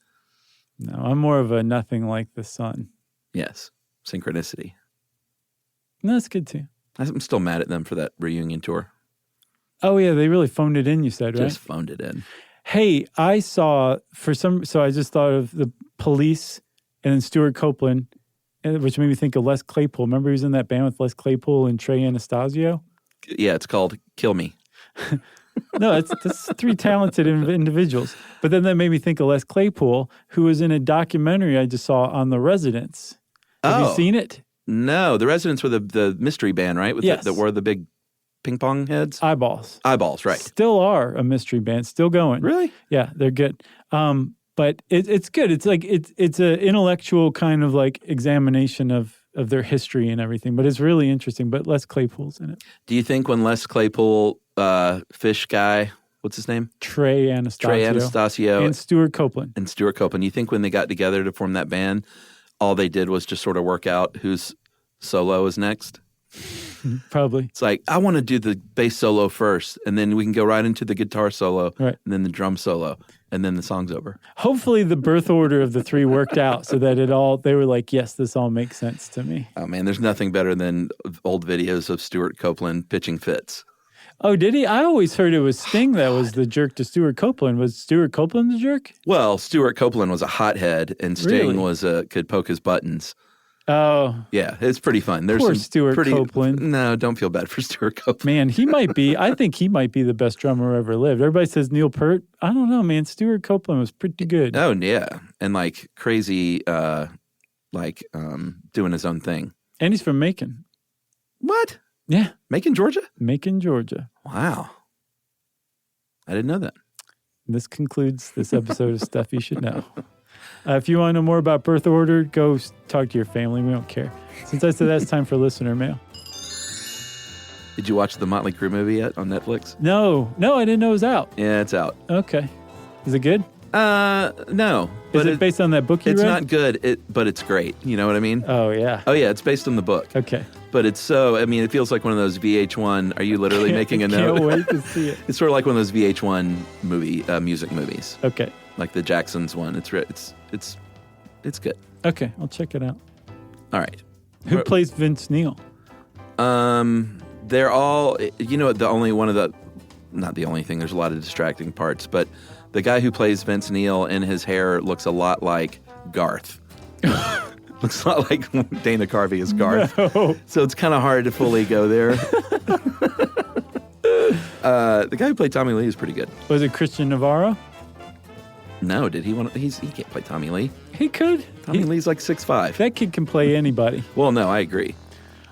No, I'm more of a nothing like the sun. Yes. Synchronicity. No, that's good too. I'm still mad at them for that reunion tour. Oh, yeah, they really phoned it in, you said, right? Just phoned it in. Hey, I saw so I just thought of the police and then Stuart Copeland, which made me think of Les Claypool. Remember he was in that band with Les Claypool and Trey Anastasio? Yeah, it's called Kill Me. No, that's three talented individuals. But then that made me think of Les Claypool, who was in a documentary I just saw on The Residents. Have you seen it? No, The Residents were the mystery band, right? With yes. that wore the big ping pong heads? Eyeballs. Eyeballs, right. Still are a mystery band, still going. Really? Yeah, they're good. But it's good. It's like it's an intellectual kind of like examination of their history and everything. But it's really interesting. But Les Claypool's in it. Do you think when Les Claypool, fish guy, what's his name? Trey Anastasio. And Stuart Copeland. You think when they got together to form that band, all they did was just sort of work out whose solo is next? Probably. It's like, I want to do the bass solo first, and then we can go right into the guitar solo, right. And then the drum solo, and then the song's over. Hopefully the birth order of the three worked out so that they were like, yes, this all makes sense to me. Oh, man, there's nothing better than old videos of Stuart Copeland pitching fits. Oh, did he? I always heard it was Sting that was the jerk to Stuart Copeland. Was Stuart Copeland the jerk? Well, Stuart Copeland was a hothead, and Sting was could poke his buttons. Oh. Yeah, it's pretty fun. There's Poor Stuart Copeland. No, don't feel bad for Stuart Copeland. Man, I think he might be the best drummer ever lived. Everybody says Neil Peart. I don't know, man. Stuart Copeland was pretty good. Oh, yeah. And like crazy, doing his own thing. And he's from Macon. What? Yeah. Macon, Georgia? Macon, Georgia. Wow. I didn't know that. This concludes this episode of Stuff You Should Know. If you want to know more about Birth Order, go talk to your family. We don't care. Since I said that's time for listener mail. Did you watch the Motley Crue movie yet on Netflix? No, I didn't know it was out. Yeah, it's out. Okay. Is it good? No. Is it based on that book you read? It's not good, but it's great. You know what I mean? Oh, yeah. Oh, yeah, it's based on the book. Okay. But it feels like one of those VH1, are you literally making a note? Can't wait to see it. It's sort of like one of those VH1 music movies. Okay. Like the Jacksons one. It's good. Okay, I'll check it out. All right. Who plays Vince Neil? They're all, the only one of the, not the only thing, there's a lot of distracting parts, but the guy who plays Vince Neil and his hair looks a lot like Garth. Looks a lot like Dana Carvey is Garth. No. So it's kind of hard to fully go there. The guy who played Tommy Lee is pretty good. Was it Christian Navarro? No, did he want to? He can't play Tommy Lee. He could. Tommy Lee's like 6'5". That kid can play anybody. Well, no, I agree.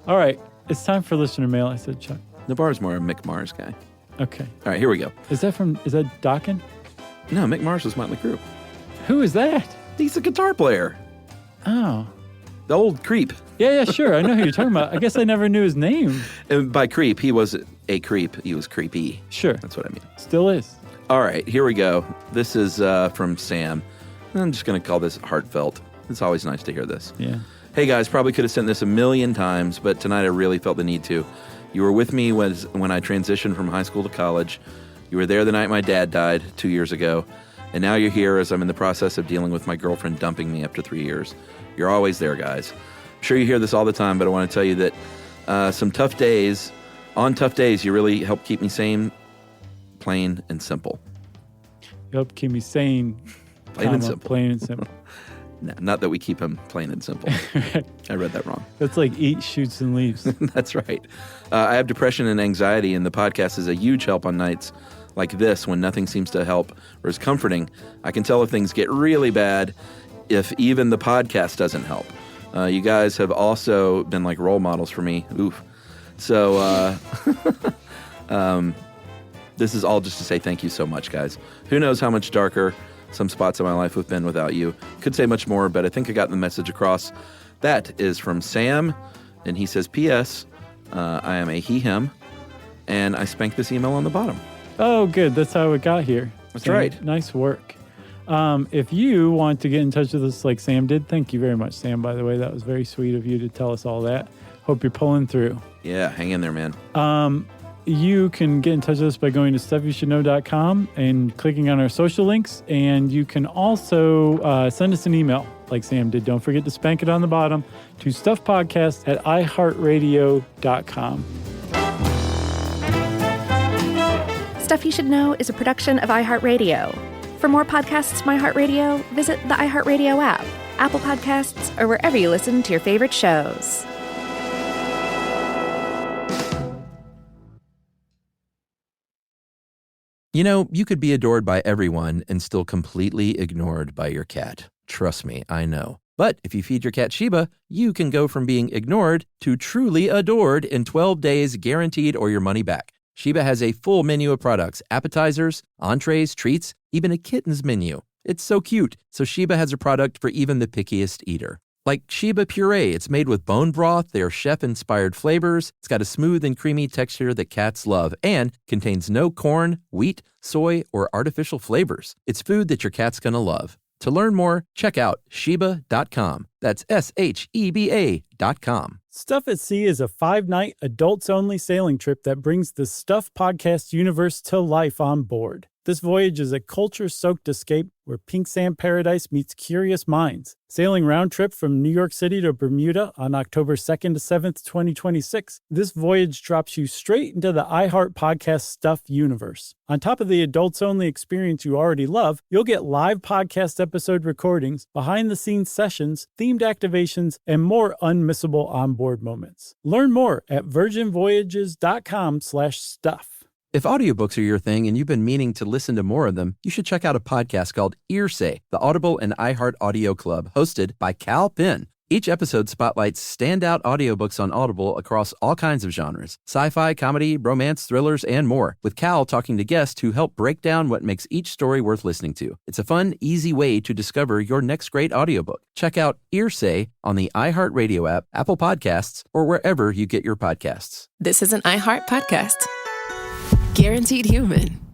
All right. It's time for listener mail, I said, Chuck. Navarro's more a Mick Mars guy. Okay. All right, here we go. Is that Dokken? No, Mick Mars was Motley Crue. Who is that? He's a guitar player. Oh. The old creep. Yeah, sure. I know who you're talking about. I guess I never knew his name. And by creep, he was a creep. He was creepy. Sure. That's what I mean. Still is. All right, here we go. This is from Sam. I'm just going to call this heartfelt. It's always nice to hear this. Yeah. Hey guys, probably could have sent this a million times, but tonight I really felt the need to. You were with me when I transitioned from high school to college. You were there the night my dad died 2 years ago. And now you're here as I'm in the process of dealing with my girlfriend dumping me after 3 years. You're always there, guys. I'm sure you hear this all the time, but I want to tell you that on tough days, you really help keep me sane, plain and simple. You help keep me sane. Plain and simple. Plain and simple. No, not that we keep him plain and simple. I read that wrong. That's like eat, shoots, and leaves. That's right. I have depression and anxiety, and the podcast is a huge help on nights like this when nothing seems to help or is comforting. I can tell if things get really bad if even the podcast doesn't help. You guys have also been like role models for me. Oof. So this is all just to say thank you so much, guys. Who knows how much darker some spots of my life have been without you. Could say much more, but I think I got the message across. That is from Sam, and he says, P.S. I am a he, him, and I spanked this email on the bottom. Oh, good. That's how it got here. That's Sam, right. Nice work. If you want to get in touch with us like Sam did, thank you very much, Sam, by the way. That was very sweet of you to tell us all that. Hope you're pulling through. Yeah, hang in there, man. You can get in touch with us by going to stuffyoushouldknow.com and clicking on our social links. And you can also send us an email like Sam did. Don't forget to spank it on the bottom to stuffpodcast@iheartradio.com. Stuff You Should Know is a production of iHeartRadio. For more podcasts from iHeartRadio, visit the iHeartRadio app, Apple Podcasts, or wherever you listen to your favorite shows. You know, you could be adored by everyone and still completely ignored by your cat. Trust me, I know. But if you feed your cat Sheba, you can go from being ignored to truly adored in 12 days, guaranteed, or your money back. Sheba has a full menu of products, appetizers, entrees, treats, even a kitten's menu. It's so cute. So Sheba has a product for even the pickiest eater. Like Sheba Puree, it's made with bone broth, their chef-inspired flavors. It's got a smooth and creamy texture that cats love and contains no corn, wheat, soy, or artificial flavors. It's food that your cat's gonna love. To learn more, check out Sheba.com. That's SHEBA.com. Stuff at Sea is a 5-night, adults-only sailing trip that brings the Stuff podcast universe to life on board. This voyage is a culture-soaked escape where pink sand paradise meets curious minds. Sailing round trip from New York City to Bermuda on October 2nd to 7th, 2026, this voyage drops you straight into the iHeart Podcast Stuff universe. On top of the adults-only experience you already love, you'll get live podcast episode recordings, behind-the-scenes sessions, themed activations, and more unmissable onboard moments. Learn more at virginvoyages.com/stuff. If audiobooks are your thing and you've been meaning to listen to more of them, you should check out a podcast called Earsay, the Audible and iHeart Audio Club, hosted by Cal Penn. Each episode spotlights standout audiobooks on Audible across all kinds of genres: sci-fi, comedy, romance, thrillers, and more, with Cal talking to guests who help break down what makes each story worth listening to. It's a fun, easy way to discover your next great audiobook. Check out Earsay on the iHeartRadio app, Apple Podcasts, or wherever you get your podcasts. This is an iHeart podcast. Guaranteed Human.